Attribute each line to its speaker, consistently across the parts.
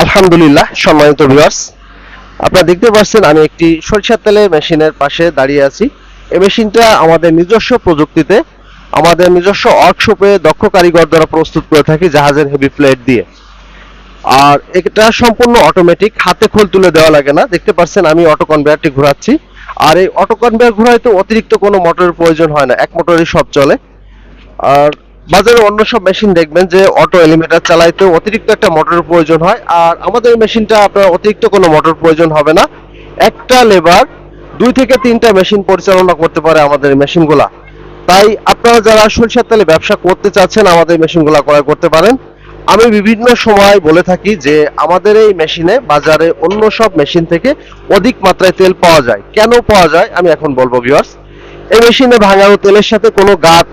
Speaker 1: আলহামদুলিল্লাহ, সম্মানিত ভিউয়ার্স, আপনারা দেখতে পাচ্ছেন আমি একটি সরিষার তেলের মেশিনের পাশে দাঁড়িয়ে আছি। এই মেশিনটা আমাদের নিজস্ব প্রযুক্তিতে, আমাদের নিজস্ব ওয়ার্কশপে দক্ষ কারিগর দ্বারা প্রস্তুত করে থাকি জাহাজের হেভি প্লেট দিয়ে। আর এটা সম্পূর্ণ অটোমেটিক, হাতে খোল তুলে দেওয়া লাগে না। দেখতে পাচ্ছেন আমি অটো কনভেয়ারটি ঘোরাচ্ছি। আর এই অটো কনভেয়ার ঘোরাইতে অতিরিক্ত কোনো মোটরের প্রয়োজন হয় না, এক মোটরেই সব চলে। আর বাজারে অন্য সব মেশিন দেখবেন যে অটো এলিমেটার চালাইতে অতিরিক্ত একটা মোটরের প্রয়োজন হয়, আর আমাদের মেশিনটা আপনার অতিরিক্ত কোনো মোটর প্রয়োজন হবে না। একটা লেবার 2 থেকে 3টা মেশিন পরিচালনা করতে পারে আমাদের মেশিনগুলা। তাই আপনারা যারা সরিষার তেলে ব্যবসা করতে চাচ্ছেন আমাদের মেশিনগুলা ক্রয় করতে পারেন। আমি বিভিন্ন সময় বলে থাকি যে আমাদের এই মেশিনে বাজারে অন্য সব মেশিন থেকে অধিক মাত্রায় তেল পাওয়া যায়। কেন পাওয়া যায় আমি এখন বলবো ভিউয়ার্স। এই মেশিনে ভাঙানো তেলের সাথে কোনো গাত,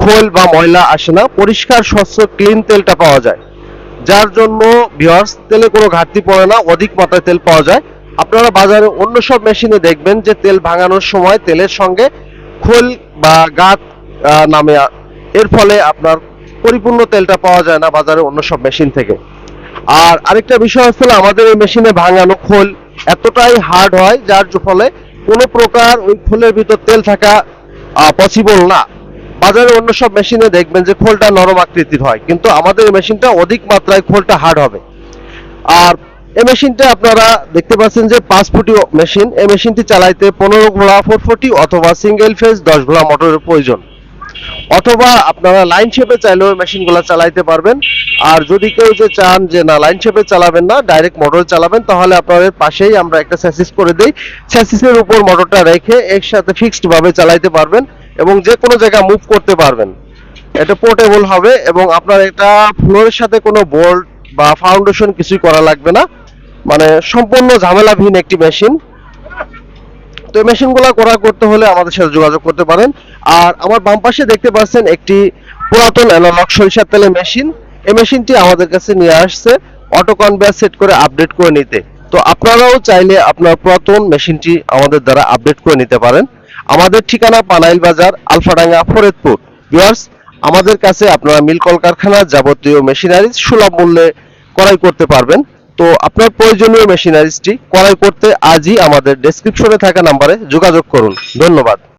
Speaker 1: খোল বা ময়লা আসে না, পরিষ্কার স্বচ্ছ ক্লিন তেলটা পাওয়া যায়। যার জন্য ভিউয়ার্স তেলে কোনো ঘাটতি পড়ে না, অধিক মাত্রায় তেল পাওয়া যায়। আপনারা বাজারে অন্য সব মেশিনে দেখবেন যে তেল ভাঙানোর সময় তেলের সঙ্গে খোল বা গাত নামে, এর ফলে আপনার পরিপূর্ণ তেলটা পাওয়া যায় না বাজারে অন্য সব মেশিন থেকে। আর আরেকটা বিষয় হচ্ছে আমাদের এই মেশিনে ভাঙানো খোল এতটাই হার্ড হয় যার ফলে কোনো প্রকার ওই খোলের ভিতর তেল থাকা পসিবল না। বাজারে অন্য সব মেশিনে দেখবেন যে খোলটা নরম আকৃতির হয়, কিন্তু আমাদের এই মেশিনটা অধিক মাত্রায় খোলটা হার্ড হবে। আর এই মেশিনটা আপনারা দেখতে পাচ্ছেন যে 5 ফুটি মেশিন। এই মেশিনটি চালাইতে 15 ঘোড়া 440 অথবা সিঙ্গেল ফেজ 10 ঘোড়া মোটরের প্রয়োজন, অথবা আপনারা লাইন শেপে চাইলেও মেশিনগুলো চালাইতে পারবেন। আর যদি কেউ যে চান যে না লাইন শেপে চালাবেন না, ডাইরেক্ট মোটর চালাবেন, তাহলে আপনাদের পাশেই আমরা একটা স্যাসিস করে দেই। স্যাসিসের উপর মোটরটা রেখে একসাথে ফিক্সড ভাবে চালাইতে পারবেন এবং যে কোনো জায়গায় মুভ করতে পারবেন। এটা পোর্টেবল হবে এবং আপনার এটা ফ্লোরের সাথে কোনো বোল্ট বা ফাউন্ডেশন কিছুই করা লাগবে না, মানে সম্পূর্ণ ঝামেলাবিহীন একটি মেশিন। তো এই মেশিনগুলো ক্রয় করতে হলে আমাদের সাথে যোগাযোগ করতে পারেন। আর আমার বাম পাশে দেখতে পাচ্ছেন একটি পুরাতন অ্যানালগ সরিষার তেলের মেশিন। এই মেশিনটি আমাদের কাছে নিয়ে আসছে অটো কনভেয়ার সেট করে আপডেট করে নিতে। তো আপনারাও চাইলে আপনার পুরাতন মেশিনটি আমাদের দ্বারা আপডেট করে নিতে পারেন। আমাদের ঠিকানা পানাইল বাজার, আলফাডাঙ্গা, ফরিদপুর। ভিউয়ার্স, আমাদের কাছে আপনারা মিল কলকারখানার যাবতীয় মেশিনারিজ সুলভ মূল্যে ক্রয় করতে পারবেন। তো আপনার প্রয়োজনীয় মেশিনারিজটি ক্রয় করতে আজই আমাদের ডেসক্রিপশনে থাকা নাম্বারে যোগাযোগ করুন। ধন্যবাদ।